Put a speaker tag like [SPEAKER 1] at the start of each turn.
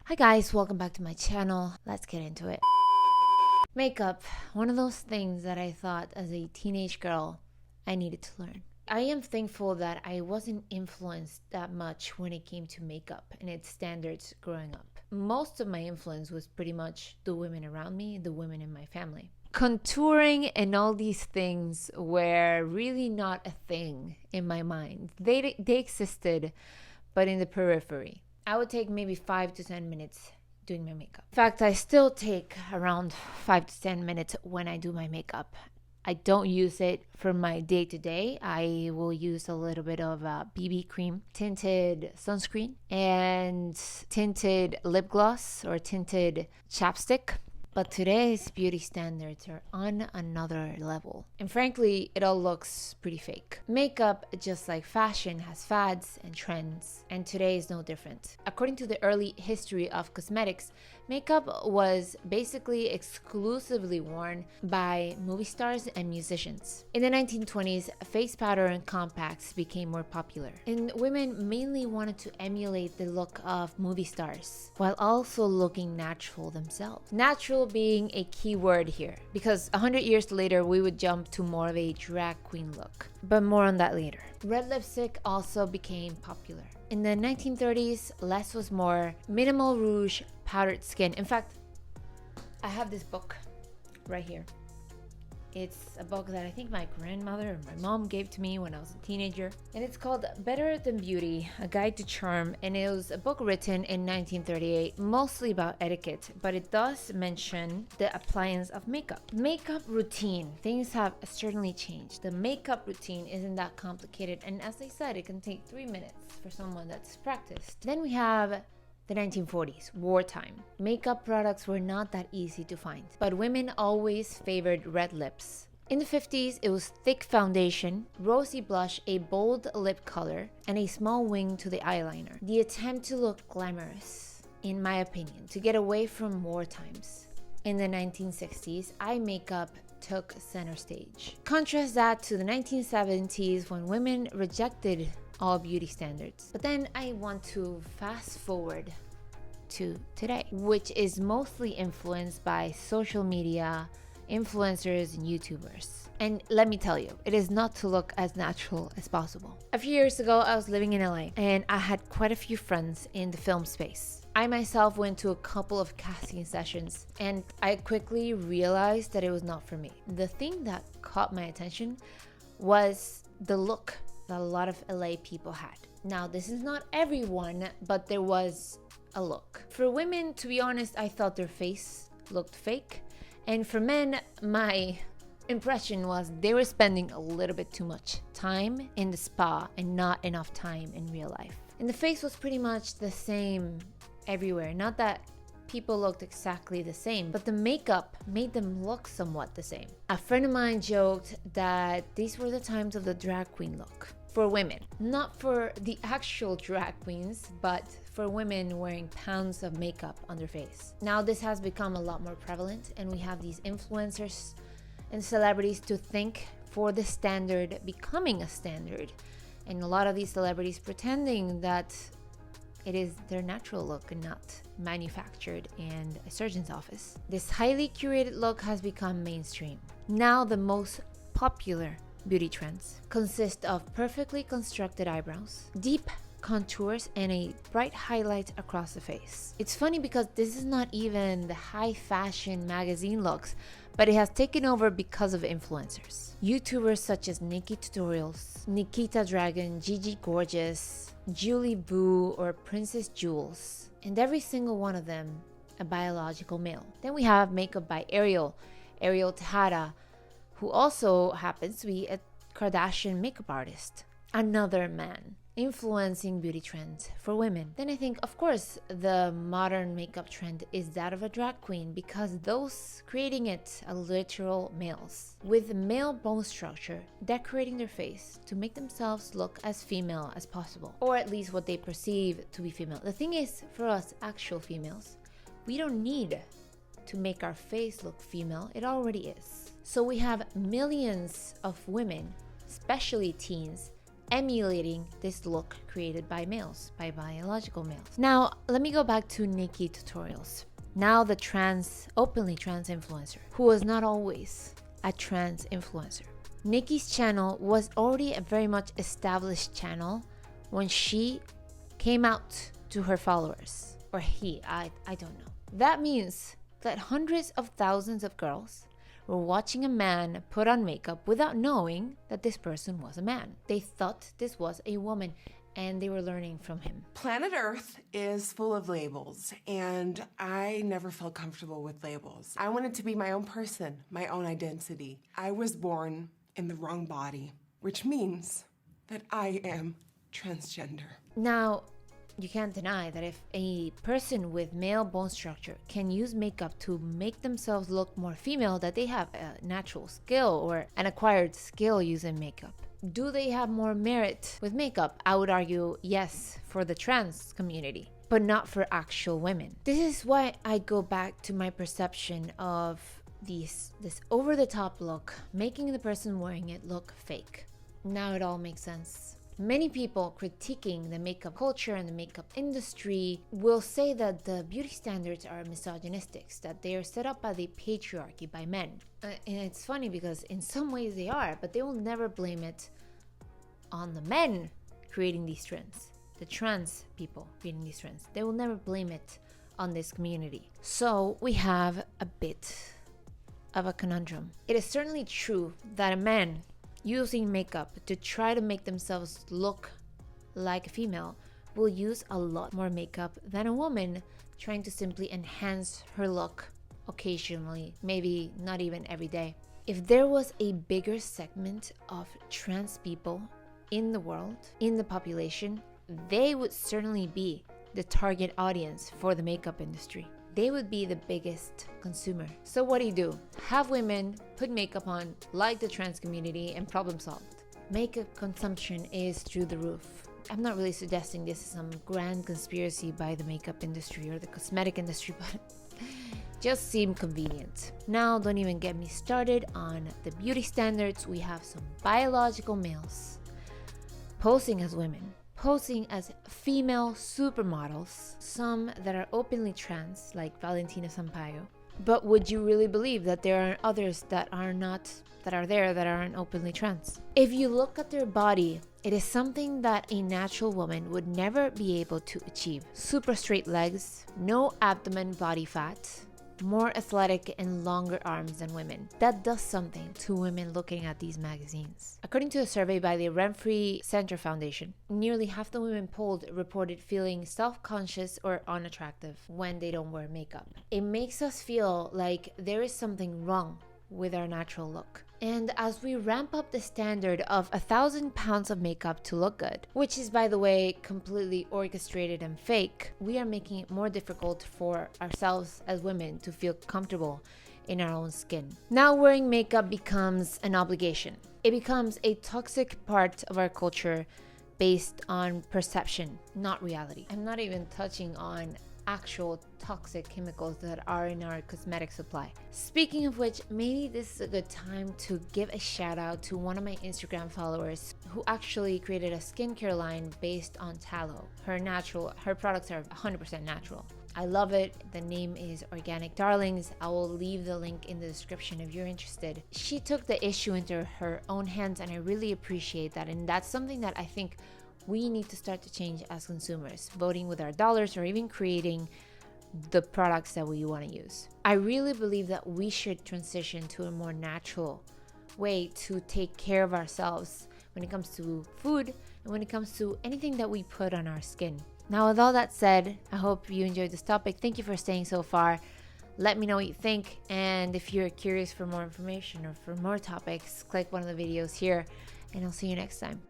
[SPEAKER 1] Hi guys, welcome back to my channel. Let's get into it. Makeup, one of those things that I thought as a teenage girl I needed to learn. I am thankful that I wasn't influenced that much when it came to makeup and its standards growing up. Most of my influence was pretty much the women around me, the women in my family. Contouring and all these things were really not a thing in my mind. They existed, but in the periphery. I would take maybe 5 to 10 minutes doing my makeup. In fact, I still take around 5 to 10 minutes when I do my makeup. I don't use it for my day-to-day. I will use a little bit of BB cream, tinted sunscreen, and tinted lip gloss or tinted chapstick. But today's beauty standards are on another level. And frankly, it all looks pretty fake. Makeup, just like fashion, has fads and trends, and today is no different. According to the early history of cosmetics, makeup was basically exclusively worn by movie stars and musicians. In the 1920s, face powder and compacts became more popular, and women mainly wanted to emulate the look of movie stars while also looking natural themselves. Natural being a key word here, because 100 years later we would jump to more of a drag queen look, but more on that later. Red lipstick also became popular. In the 1930s, less was more. Minimal rouge, powdered skin. In fact, I have this book right here. It's a book that I think my grandmother or my mom gave to me when I was a teenager. And it's called Better Than Beauty, A Guide to Charm. And it was a book written in 1938, mostly about etiquette. But it does mention the appliance of makeup. Makeup routine. Things have certainly changed. The makeup routine isn't that complicated. And as I said, it can take 3 minutes for someone that's practiced. Then we have the 1940s, wartime. Makeup products were not that easy to find, but women always favored red lips. In the 50s, it was thick foundation, rosy blush, a bold lip color, and a small wing to the eyeliner. The attempt to look glamorous, in my opinion, to get away from war times. In the 1960s, eye makeup took center stage. Contrast that to the 1970s when women rejected all beauty standards. But then I want to fast forward to today, which is mostly influenced by social media, influencers, and YouTubers. And let me tell you, it is not to look as natural as possible. A few years ago, I was living in LA and I had quite a few friends in the film space. I myself went to a couple of casting sessions and I quickly realized that it was not for me. The thing that caught my attention was the look that a lot of LA people had. Now, this is not everyone, but there was a look. For women, to be honest, I thought their face looked fake. And for men, my impression was they were spending a little bit too much time in the spa and not enough time in real life. And the face was pretty much the same everywhere. Not that people looked exactly the same, but the makeup made them look somewhat the same. A friend of mine joked that these were the times of the drag queen look for women. Not for the actual drag queens, but for women wearing pounds of makeup on their face. Now this has become a lot more prevalent, and we have these influencers and celebrities to thank for the standard becoming a standard. And a lot of these celebrities pretending that it is their natural look and not manufactured in a surgeon's office. This highly curated look has become mainstream. Now the most popular beauty trends consist of perfectly constructed eyebrows, deep contours, and a bright highlight across the face. It's funny because this is not even the high fashion magazine looks, but it has taken over because of influencers. YouTubers such as Nikki Tutorials, Nikita Dragon, Gigi Gorgeous, Julie Boo, or Princess Jules, and every single one of them a biological male. Then we have makeup by Ariel Tejada, who also happens to be a Kardashian makeup artist. Another man influencing beauty trends for women. Then I think, of course, the modern makeup trend is that of a drag queen, because those creating it are literal males with male bone structure decorating their face to make themselves look as female as possible, or at least what they perceive to be female. The thing is, for us actual females, we don't need to make our face look female. It already is. So we have millions of women, especially teens, emulating this look created by males, by biological males. Now, let me go back to Nikki Tutorials. Now the openly trans influencer, who was not always a trans influencer. Nikki's channel was already a very much established channel when she came out to her followers, or he, I don't know. That means that hundreds of thousands of girls were watching a man put on makeup without knowing that this person was a man. They thought this was a woman, and they were learning from him.
[SPEAKER 2] Planet Earth is full of labels, and I never felt comfortable with labels. I wanted to be my own person, my own identity. I was born in the wrong body, which means that I am transgender.
[SPEAKER 1] Now, you can't deny that if a person with male bone structure can use makeup to make themselves look more female, that they have a natural skill or an acquired skill using makeup. Do they have more merit with makeup? I would argue yes, for the trans community, but not for actual women. This is why I go back to my perception of this over-the-top look, making the person wearing it look fake. Now it all makes sense. Many people critiquing the makeup culture and the makeup industry will say that the beauty standards are misogynistic, that they are set up by the patriarchy, by men. And it's funny because in some ways they are, but they will never blame it on the men creating these trends, the trans people creating these trends. They will never blame it on this community. So we have a bit of a conundrum. It is certainly true that a man using makeup to try to make themselves look like a female will use a lot more makeup than a woman trying to simply enhance her look occasionally, maybe not even every day. If there was a bigger segment of trans people in the world, in the population, they would certainly be the target audience for the makeup industry. They would be the biggest consumer. So what do? Have women put makeup on like the trans community and problem solved. Makeup consumption is through the roof. I'm not really suggesting this is some grand conspiracy by the makeup industry or the cosmetic industry, but just seem convenient. Now, don't even get me started on the beauty standards. We have some biological males posing as women, posing as female supermodels, some that are openly trans, like Valentina Sampaio. But would you really believe that there are others that aren't openly trans? If you look at their body, it is something that a natural woman would never be able to achieve. Super straight legs, no abdomen body fat, more athletic and longer arms than women. That does something to women looking at these magazines. According to a survey by the Renfree Center Foundation, nearly half the women polled reported feeling self-conscious or unattractive when they don't wear makeup. It makes us feel like there is something wrong with our natural look. And as we ramp up the standard of 1,000 pounds of makeup to look good, which is, by the way, completely orchestrated and fake, we are making it more difficult for ourselves as women to feel comfortable in our own skin. Now wearing makeup becomes an obligation. It becomes a toxic part of our culture based on perception, not reality. I'm not even touching on actual toxic chemicals that are in our cosmetic supply. Speaking of which, maybe this is a good time to give a shout out to one of my Instagram followers who actually created a skincare line based on tallow. Her products are 100% natural. I love it. The name is Organic Darlings. I will leave the link in the description if you're interested. She took the issue into her own hands, and I really appreciate that. And that's something that I think we need to start to change as consumers, voting with our dollars or even creating the products that we want to use. I really believe that we should transition to a more natural way to take care of ourselves when it comes to food and when it comes to anything that we put on our skin. Now, with all that said, I hope you enjoyed this topic. Thank you for staying so far. Let me know what you think. And if you're curious for more information or for more topics, click one of the videos here, and I'll see you next time.